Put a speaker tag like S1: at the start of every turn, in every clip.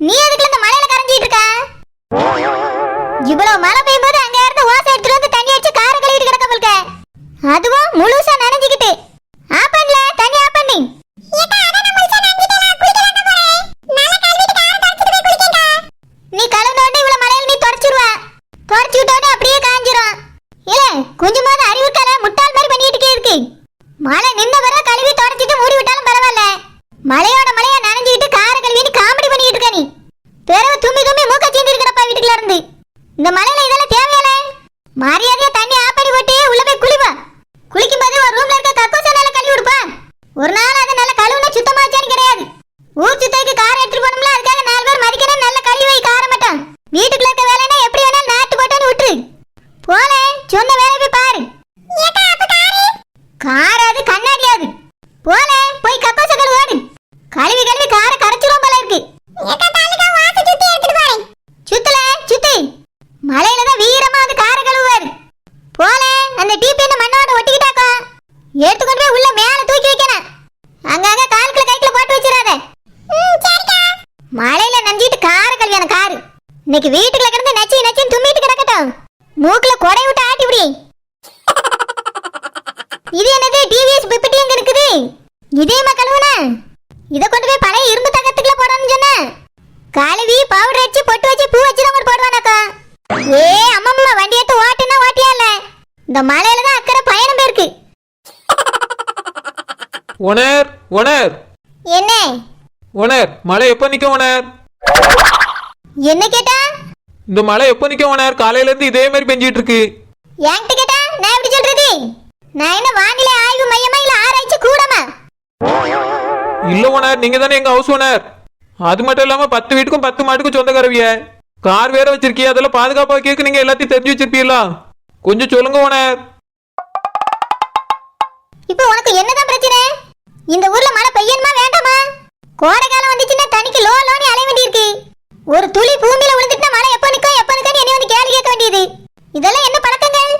S1: நீ எதுக்கு இந்த மலையில கரஞ்சிட்டு இருக்க? இவ்வளவு மழை பெய்யும்போது அங்க இருந்து ஓசை எடுத்துட்டு வந்து தண்ணி அடிச்சு காரை கழுவிட்டு கிடக்க போல்க. அதுவும் முழுசா நனைஞ்சிக்கிட்டு. ஆப்பன்ல தண்ணி ஆப்பண்ணி. நீ கழுவுன உடனே இவ்வளவு மலையில நீ தொடச்சிடுவா. தொடச்சி விட்டோட அப்படியே காஞ்சிரும். இல்ல கொஞ்சமாவது அறிவு இருக்கல, முட்டாள் மாதிரி பண்ணிட்டு இருக்கு. மழை நின்ன வர கழுவி தொடச்சிட்டு மூடி விட்டாலும் பரவாயில்ல. மலையோட மலையா நனைஞ்சிட்டு காரை கழுவிட்டு காமெடி பண்ணிட்டு இருக்க நீ. பிறகு தும்மி தும்மி மூக்க சீந்தி இருக்கிறப்பா வீட்டுக்குள்ள இருந்து. இந்த மலையில இதெல்லாம் தேவையில்ல. மரியாதையா தண்ணி ஆஃப் பண்ணி போட்டு உள்ள போய் குளிப்பா. குளிக்கும் போது ஒரு ரூம்ல இருக்க கக்கூச நல்லா கழுவி விடுப்பா. ஒரு நாள் அது நல்ல கழுவுனா சுத்தமா வச்சானு கிடையாது. ஊர் சுத்தைக்கு காரை எடுத்துட்டு போனோம்ல, அதுக்காக 4 பேர் மதிக்கணும். நல்ல கழுவி வை காரை மட்டும். வீட்டுக்குள்ள இருக்க வேலைன்னா எப்படி வேணாலும் நாட்டு போட்டான்னு விட்டுரு. போல சொன்ன வேலை போய் பாரு. கார் அது கண்ணாடியாது. போல போய் கக்கூச கழுவாடு. கழுவி கழுவி காரை கரைச்சிரும் போல இருக்கு. சுத்தல சுத்தி மலையில தான் வீரமா வந்து காரை கழுவுவாரு. போல அந்த டீப் என்ன மண்ணோட ஒட்டிக்கிட்டாக்கா எடுத்துக்கொண்டு போய் உள்ள மேல தூக்கி வைக்கணும். அங்கங்க கால்குள்ள கைக்குள்ள போட்டு வச்சிடாத. மலையில நஞ்சிட்டு காரை கழுவியான காரு இன்னைக்கு வீட்டுக்குள்ள கிடந்து நச்சி நச்சின்னு தும்மிட்டு கிடக்கட்டும். மூக்குல கொடை விட்டு ஆட்டி விடி. இது என்னது டிவிஎஸ் பிபிடி எங்க இருக்குது? இதேமா கழுவுன? இத கொண்டு போய் பழைய இரும்பு தகத்துக்குள்ள போடணும்னு சொன்ன. கழுவி பவுடர் அடிச்சு பொட்டு வச்சு பூ வச்சு தான் போடுவானாக்கா. ஏ அம்மம்மா வண்டி எடுத்து ஓட்டுனா ஓட்டியா இல்ல? இந்த மலையில தான் அக்கறை பயணம் போயிருக்கு.
S2: ஓனர் ஓனர்
S1: என்ன
S2: ஓனர், மழை எப்போ நிக்கும் ஓனர்?
S1: என்ன கேட்டா?
S2: இந்த மழை எப்போ நிக்கும் ஓனர்? காலையில இருந்து இதே மாதிரி பெஞ்சிட்டு இருக்கு.
S1: என்கிட்ட கேட்டா நான் எப்படி சொல்றது? நான் என்ன வானிலை ஆய்வு மையமா இல்ல ஆராய்ச்சி கூடமா?
S2: இல்ல ஓனர், நீங்க தானே எங்க ஹவுஸ் ஓனர். அது மட்டும் இல்லாம 10 வீட்டுக்கும் 10 மாட்டுக்கும் சொந்தக்காரவிய. கார் வேற வச்சிருக்கிய, அதெல்லாம் பாதுகாப்பா கேட்க நீங்க எல்லாத்தையும் தெரிஞ்சு வச்சிருப்பீங்களா? கொஞ்சம் சொல்லுங்க ஓனர்.
S1: இப்போ உனக்கு என்னதான் பிரச்சனை? இந்த ஊர்ல மழை பெய்யணுமா வேண்டாமா? கோடை காலம் வந்துச்சுன்னா தனிக்கு லோனி அலைய வேண்டியிருக்கு. ஒரு துளி பூமியில விழுந்துட்டா மழை எப்ப நிக்கும் எப்ப நிக்கும் என்ன வந்து கேள்வி கேட்க வேண்டியது. இதெல்லாம் என்ன பழக்கங்கள்?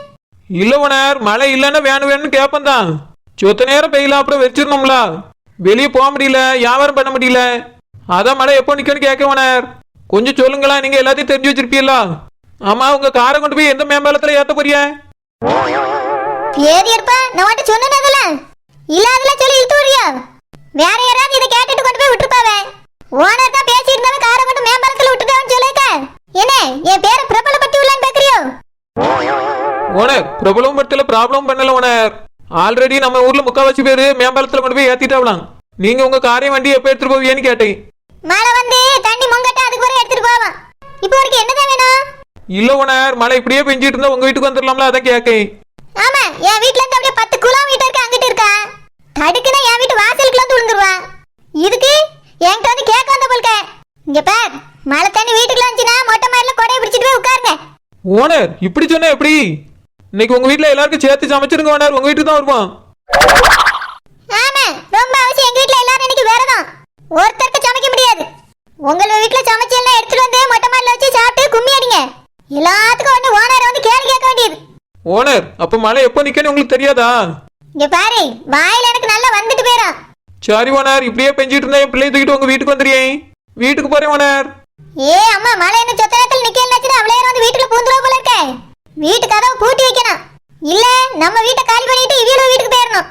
S2: இல்ல ஓனர், மழை இல்லைன்னா வேணும்னு கேட்பேன் தான். சொத்த நேரம் பெய்யலாம், அப்புறம் வச்சிருந்தோம்ல. வெளியே போக முடியல, வியாபாரம் பண்ண முடியல. அதான் மழை எப்போ நிக்கும்னு கேட்க ஓனர். கொஞ்சம் சொல்லுங்களா, நீங்க எல்லாத்தையும் தெரிஞ்சு வச்சிருப்பீங்களா? ஆமா, உங்க காரை கொண்டு போய் எந்த மேம்பாலத்துல ஏத்த போறிய?
S1: பேரியப்பா நான் வந்து சொன்னதல்ல. இல்ல அதெல்லாம் சொல்லி இழுத்து வரியா? வேற யாராவது இத கேட்டிட்டு கொண்டு போய் விட்டுப்பாவே. ஓனர் தான் பேசி இருந்தாலும் காரை கொண்டு மேம்பாலத்துல விட்டுட்டான்னு சொல்லிக்க. என்ன என் பேரை பிரபலப்படுத்தி உள்ளான்னு பேக்கறியோ?
S2: ஓனர், பிரபலம் படுத்தல, ப்ராப்ளம் பண்ணல ஓனர். ஆல்ரெடி நம்ம ஊர்ல முக்காவாசி பேரு மேம்பாலத்துல கொண்டு போய் ஏத்திட்டாவலாம். நீங்க உங்க காரையும் வண்டி எப்ப எடுத்துட்டு போவீங்கன்னு கேட்டேன்.
S1: மழை வந்து தண்ணி முங்கட்ட அதுக்கு பிறகு எடுத்துட்டு போவான். இப்போ உனக்கு என்னதான் வேணும்?
S2: இல்ல ஓனர், மழை இப்படியே பெஞ்சிட்டு இருந்தா உங்க வீட்டுக்கு வந்துடலாம்ல, அதான் கேட்கேன்.
S1: ஆமா, என் வீட்ல இருந்து அப்படியே 10 கிலோமீட்டர் இருக்கு அங்கிட்டு இருக்கா. தடுக்குனா என் வீட்டு வாசலுக்குள்ள வந்து விழுந்துருவா. இதுக்கு என்கிட்ட வந்து கேட்க வந்த போல்க. இங்க பார், மழை தண்ணி வீட்டுக்குள்ள வந்துச்சுன்னா மொட்டை மாடில கொடையை பிடிச்சிட்டு போய் உட்காருங்க.
S2: ஓனர், இப்படி சொன்னா எப்படி? இன்னைக்கு உங்க வீட்டுல எல்லாருக்கும் சேர்த்து சமைச்சிருங்க ஓனர், உங்க வீட்டுக்கு தான் வருவோம்.
S1: ஆமா, ரொம்ப அவசியம். எங்க வீட்ல எல்லாரும் இன்னைக்கு விரதம். ஒருத்தருக்கு சமைக்க முடியாது. உங்க வீட்ல சமைச்செல்லாம் எடுத்துட்டு வந்து மொட்டை மாடில வச்சு சாப்பிட்டு கும்மி அடிங்க. எல்லாத்துக்கும் வந்து ஓனர் வந்து கேள்வி கேட்க வேண்டியது.
S2: ஓனர், அப்ப மழை எப்போ நிக்கன்னு உங்களுக்கு தெரியாதா?
S1: இங்க பாரு, வாயில எனக்கு நல்லா வந்துட்டு போயிடும்.
S2: சரி ஓனர், இப்படியே பெஞ்சிட்டு இருந்தா என் பிள்ளைய தூக்கிட்டு உங்க வீட்டுக்கு வந்துடுறேன். வீட்டுக்கு போறேன் ஓனர்.
S1: ஏ அம்மா, மழை என்ன சொத்த நேரத்துல நிக்கலன்னு அவளே வந்து வீட்டுல பூந்துருவா போல இருக்க. வீட்டு கதவை பூட்டி வைக்கணும். இல்ல நம்ம வீட்டை காலி பண்ணிட்டு இவளோ வீட்டுக்கு போயிடணும்.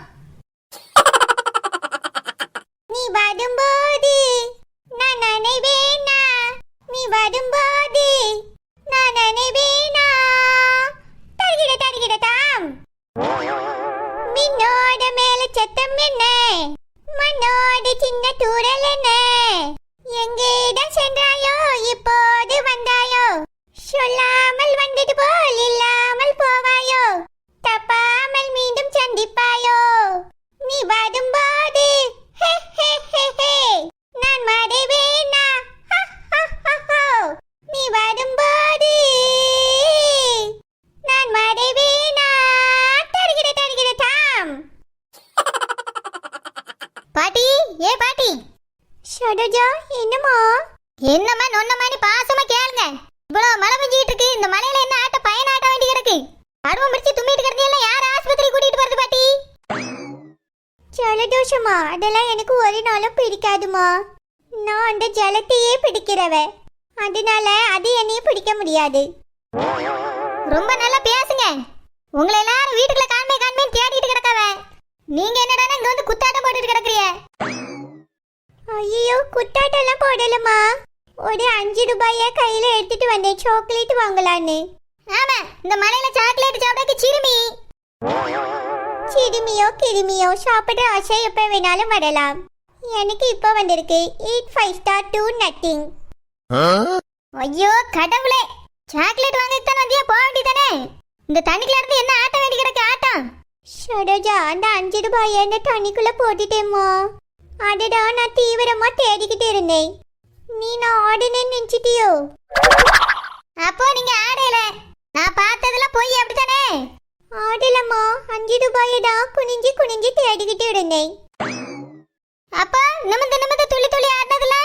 S1: நீ வரும்போது நான் நினைவேனா, நீ வரும்போது நான் நினைவேனா. தருகிட தருகிட தாம் மின்னோட மேல சத்தம் என்ன, மண்ணோட சின்ன தூரல் என்ன. எங்கேதான் சென்றாயோ இப்போது வந்தாயோ, சொல்லாமல் வந்தது போல் இல்லாமல் போவாயோ, தப்பாமல் மீண்டும் சந்திப்பாயோ. நீ வரும்போது நான் மறைவேனா, நீ வரும்போது நான் மறைவேனா. தருகிற தருகிற தாம். பாட்டி, ஏ பாட்டி. ஷடஜா, என்னம்மா? என்னம்மா நொன்னமானி பாசமா கேளுங்க. இவ்வளவு மழை பெஞ்சிட்டு இருக்கு. இந்த மலையில என்ன ஆட்ட பயன் ஆட்ட வேண்டி கிடக்கு. பருவம் பிடிச்சி தும்மிட்டு கிடந்து எல்லாம் யார் ஆஸ்பத்திரி கூட்டிட்டு போறது பாட்டி? ஜலதோஷமா? அதெல்லாம் எனக்கு ஒரு நாளும் பிடிக்காதுமா. நான் அந்த ஜலத்தையே பிடிக்கிறவ, அதனால அது என்னையும் பிடிக்க முடியாது. ரொம்ப நல்லா பேசுங்க. உங்களை எல்லாரும் வீட்டுக்குள்ள காண்மை தேடிட்டு கிடக்காவ. நீங்க என்னடா இங்க வந்து குத்தாட்டம் போட்டுட்டு கிடக்குறீங்க? ஐயோ, குத்தாட்டம் எல்லாம் போடலமா. ஒரு 5 ரூபாய கையில எடுத்துட்டு வந்தேன் சாக்லேட் வாங்கலான்னு. ஆமா, இந்த மலையில சாக்லேட் சாப்பிடக்கு சிறுமி. சிறுமியோ கிருமியோ சாப்பிட ஆசை எப்ப வேணாலும் வரலாம். எனக்கு இப்ப வந்திருக்கு eat 5 star 2 nothing. ஐயோ கடவுளே, சாக்லேட் வாங்கிட்டு வந்தியா? போக வேண்டியதானே. இந்த தண்ணிக்குள்ள இருந்து என்ன ஆட்டம் வேண்டி கிடக்கு ஆட்டம். சரோஜா, அந்த 5 ரூபாயை அந்த தண்ணிக்குள்ள போட்டுட்டேம்மா. அடடா, நான் தீவிரமா தேடிக்கிட்டு இருந்தேன். நீ நான் ஆடுனேன்னு நினைச்சிட்டியோ? அப்போ நீங்க ஆடல, நான் பார்த்ததுல போய் அப்படித்தானே? ஆடலம்மா, 5 ரூபாயை தான் குனிஞ்சு குனிஞ்சு தேடிக்கிட்டு இருந்தேன். அப்ப நிமிந்து துளி துளி ஆடுனதுல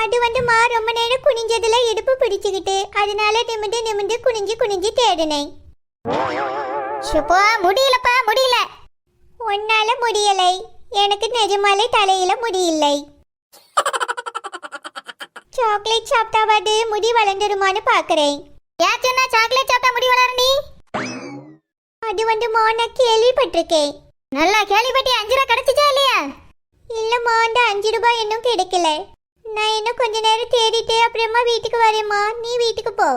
S1: அது வந்துமா, ரொம்ப நேரம் குனிஞ்சதுல இடுப்பு பிடிச்சுக்கிட்டு, அதனால நிமிந்து குனிஞ்சு குனிஞ்சு தேடினேன். முடியலப்பா, முடியல. உன்னால முடியலை, எனக்கு நிஜமாலே தலையில முடியலை. சாக்லேட் சாப்பிட்டாவது முடி வளர்ந்துருமான்னு பாக்குறேன். ஏன் சொன்னா சாக்லேட் சாப்பிட்டா முடி வளர? நீ அது வந்துமா, நான் கேள்விப்பட்டிருக்கேன். நல்லா கேள்விப்பட்டி. 5 ரூபாய் கிடைச்சிச்சா இல்லையா? இல்லம்மா, அந்த 5 ரூபாய் இன்னும் கிடைக்கல. நான் இன்னும் கொஞ்ச நேரம் தேடிட்டு அப்புறமா வீட்டுக்கு வரேம்மா. நீ வீட்டுக்கு போ.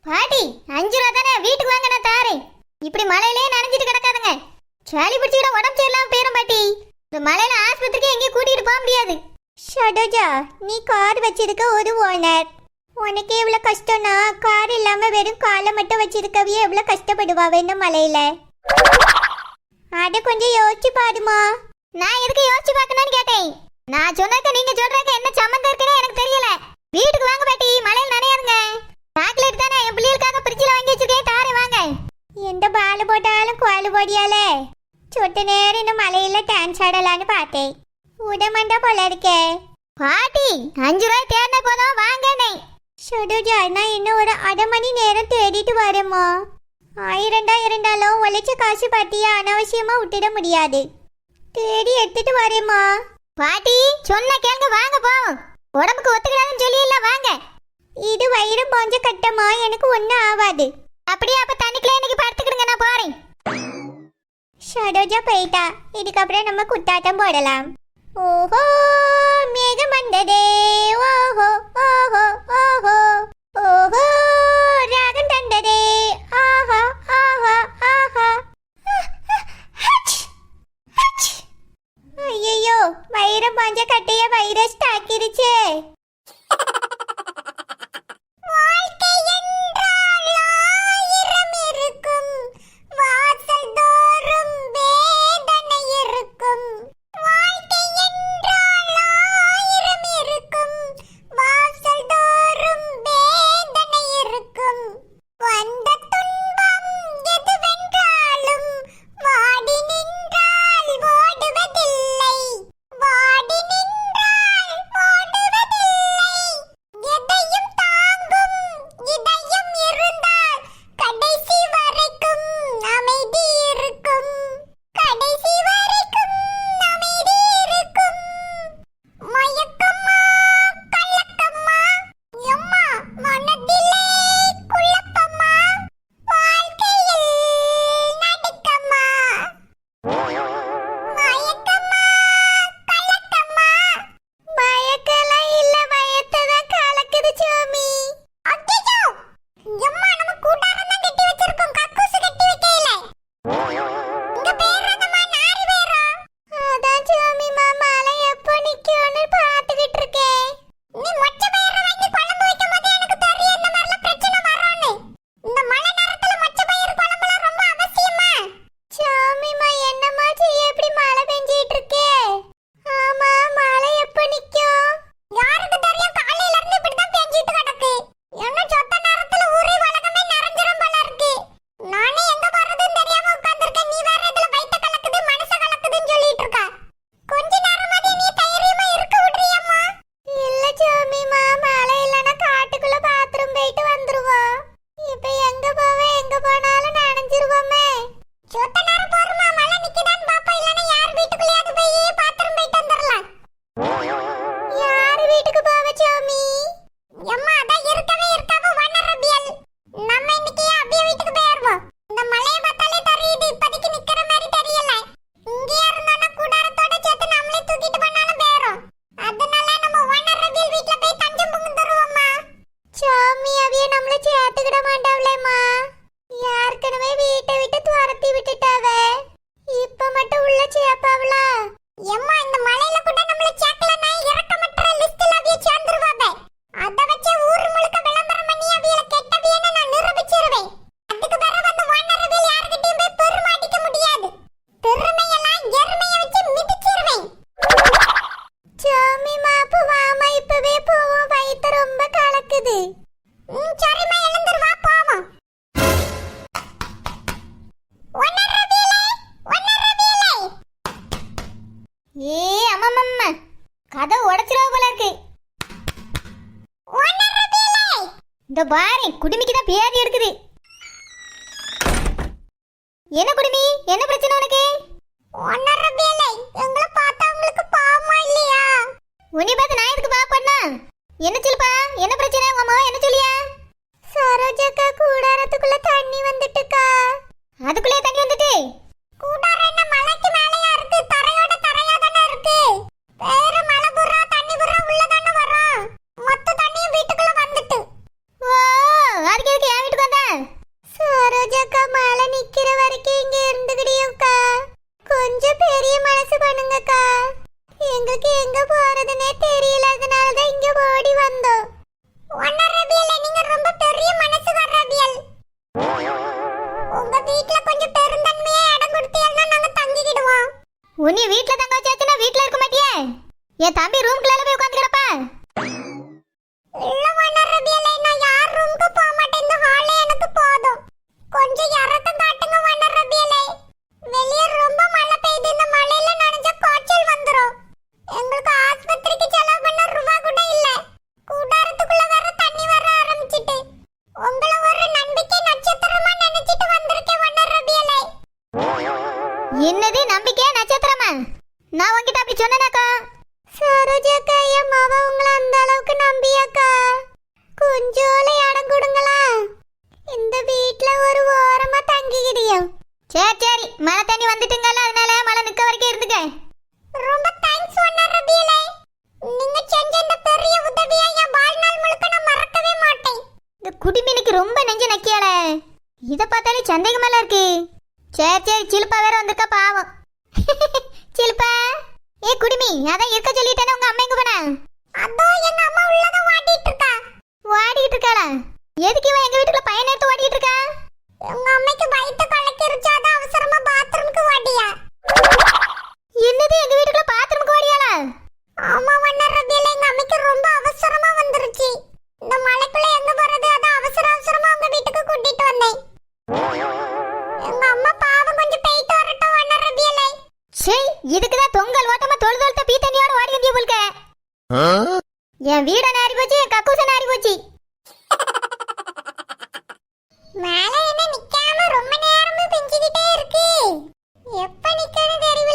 S1: பாட்டி, 5 ரூபா தானே, வீட்டுக்கு வாங்க, நான் தாரேன். இப்படி மலையிலே நனைஞ்சிட்டு கிடக்காதுங்க. சளி பிடிச்சிட உடம்பு சரியில்லாம போயிரும் பாட்டி. இந்த மலையில ஆஸ்பத்திரிக்கு எங்கேயும் கூட்டிட்டு போக முடியாது. ஷடோஜா, நீ கார் வச்சிருக்க ஒரு ஓனர். உனக்கு எவ்வளவு கஷ்டம்னா, கார் இல்லாம வெறும் காலை மட்டும் வச்சிருக்கவே எவ்வளவு கஷ்டப்படுவாவே இந்த மலையில. அத கொஞ்சம் யோசிச்சு பாருமா. நான் எதுக்கு யோசிச்சு பார்க்கணும்னு கேட்டேன். நான் சொன்னதுக்கு நீங்க சொல்றதுக்கு என்ன சம்மந்தம் இருக்குன்னு எனக்கு தெரியல. வீட்டுக்கு வாங்க பாட்டி, மலையில நனையாதுங்க. சாக்லேட் தானே, என் பிள்ளைகளுக்காக பிரிட்ஜில் வாங்கி வச்சிருக்கேன், தாரே வாங்க. எந்த பால் போட்டாலும் கோல் போடியாலே. சொட்ட நேரம் இந்த மலையில டான்ஸ் ஆடலான்னு பார்த்தேன். உடமாண்டா போல இருக்கே. பாட்டி, 5 ரூபாய் தேடின போதும் வாங்கனே. சுடுஜா, நான் இன்னும் ஒரு 1/2 மணி நேரம் தேடிட்டு வரேம்மா. 1000 இருந்தாலும் உழைச்ச காசு பாட்டியா அனாவசியமா விட்டுட முடியாது. தேடி எடுத்துட்டு வரேம்மா. பாட்டி, சொன்ன கேளுங்க, வாங்க போ. உடம்புக்கு ஒத்துக்கிறாதுன்னு சொல்லியில்ல, வாங்க. இது வயிறு போஞ்ச கட்டமா, எனக்கு ஒன்றும் ஆகாது. அப்படியே அப்ப தண்ணிக்குள்ள இன்னைக்கு படுத்துக்கிடுங்க, நான் போறேன். ஷடோஜா போயிட்டா. இதுக்கப்புறம் நம்ம குத்தாட்டம் போடலாம். ஓஹோ, மேகம் வந்ததே, ஓஹோ ஓஹோ ஓஹோ ஓஹோ, ராகம் தந்ததே, ஆஹா ஆஹா ஆஹா. ஐயோ, வயிறு பாஞ்ச கட்டைய வைரஸ் தாக்கிருச்சே. இந்த பாரு குடுமிக்கு தான் பேதி எடுக்குது. என்ன குடுமி, என்ன பிரச்சனை உனக்கு? ஒன்னரபியலை எங்களை பார்த்தா உங்களுக்கு பாவமா இல்லையா? உன்னை பார்த்து நான் எதுக்கு பாவப்படனா? என்ன சொல்லுப்பா, என்ன பிரச்சனை? உங்க அம்மா என்ன சொல்லியா? சரோஜாக்கா கூடாரத்துக்குள்ள தண்ணி வந்துட்டுக்கா. அதுக்குள்ளே தண்ணி வந்துட்டு? கூடாரம் என்ன மலைக்கு மேலயா இருக்கு? தரையோட தரையா தானே இருக்கு. வேற மலை புறா தண்ணி புறா உள்ள தானே வரும். மொத்த தண்ணியும் வீட்டுக்குள்ள வந்துட்டு. ஓ, அதுக்கு எதுக்கு என் வீட்டுக்கு வந்த? சரோஜாக்கா மழை நிக்கிற வரைக்கும் இங்க இருந்துக்கிடியோக்கா. கொஞ்சம் பெரிய மனசு பண்ணுங்கக்கா. எங்களுக்கு எங்க போறதுன்னே தெரியல, அதனாலதான் இங்க ஓடி வந்தோம். ஒன்னரபியல் நீங்க ரொம்ப பெரிய மனசு வர்றபியல். உங்க வீட்ல கொஞ்சம் பெருந்தன்மையா இடம் கொடுத்தீங்கன்னா நாங்க தங்கிக்கிடுவோம். உன்னை வீட்ல தங்க வச்சாச்சுன்னா வீட்ல இருக்க மாட்டியே? என் தம்பி ரூம்க்குள்ள போய் உட்கார்ந்து கிடப்பா. இல்ல ஒன்னரபியல், நான் யார் ரூமுக்கு போக மாட்டேன். இந்த ஹாலே எனக்கு போதும். கொஞ்சம் இறக்கம் காட்டுங்க ஒன்னரபியல். வெளியே ரொம்ப மழை பெய்யுது. இந்த மழையில நனைஞ்ச காய்ச்சல் வந்துரும். எங்களுக்கு ஆஸ்பத்திரிக்கு செலவு பண்ண ரூபா கூட இல்ல. கூடாரத்துக்குள்ள வர தண்ணி வர ஆரம்பிச்சிட்டு உங்களை ஒரு நம்பிக்கை நட்சத்திரமா நினைச்சிட்டு வந்திருக்கேன் ஒன்னரபியலே. என்னது நம்பிக்கை நட்சத்திரமா? நான் உன்கிட்ட அப்படி சொன்னேனாக்கா? சரோஜாக்கா என் மாவ உங்களை அந்த அளவுக்கு நம்பியாக்கா. கொஞ்சோல இடம் கொடுங்களா. இந்த வீட்ல ஒரு ஓரமா தங்கிக்கிடியோ. சரி சரி, மழை தண்ணி வந்துட்டுங்கல்ல, அதனால மழை நிக்க வரைக்கும் இருந்துக்க. ரொம்ப தேங்க்ஸ் ஒன்னரபியலே. நீங்க செஞ்ச இந்த பெரிய உதவியை என் வாழ்நாள் முழுக்க நான் மறக்கவே மாட்டேன். இந்த குடிமீனுக்கு ரொம்ப நெஞ்சு நக்கியால. இத பார்த்தாலே சந்தேகமெல்லாம் இருக்கு. சரி சரி, சிலுப்பா வேற வந்திருக்கா பாவம். சிலுப்பா, ஏ குடிமி, அதான் இருக்க சொல்லிட்டேனே, உங்க அம்மா எங்க போனா? அதோ எங்க அம்மா உள்ளதான் வாடிட்டு இருக்கா. வாடிட்டு இருக்காளா? எதுக்கு இவன் எங்க வீட்டுக்குள்ள பையன் எடுத்து ஓடிட்டு இருக்கா? உங்க அம்மைக்கு வயித்து கலக்கிருச்சு, அதான் அவசரமா பாத்ரூமுக்கு ஓடியா. என்னது, எங்க வீட்டுக்குள்ள பாத்ரூமுக்கு ஓடியாளா? ஆமா ஒன்னரபியல், எங்க அம்மைக்கு ரொம்ப அவசரமா வந்துருச்சு. இந்த மலைக்குள்ள எங்க போறது, அதான் அவசர அவசரமா உங்க வீட்டுக்கு கூட்டிட்டு வந்தேன். எங்க அம்மா பாவம், கொஞ்சம் போயிட்டு வரட்டும் ஒன்னரபியலே. சே, இதுக்குதான் தொங்கல் ஓட்டமா தொழு தொழுத்த பீ தண்ணியோட ஓடி வந்திய போல்க. என் வீட நாரி போச்சு, என் கக்கூச நாரி போச்சு. மேல என்ன நிக்காம ரொம்ப நேரமா பெஞ்சிக்கிட்டே இருக்கு. எப்ப நிக்கணும் தெரியல.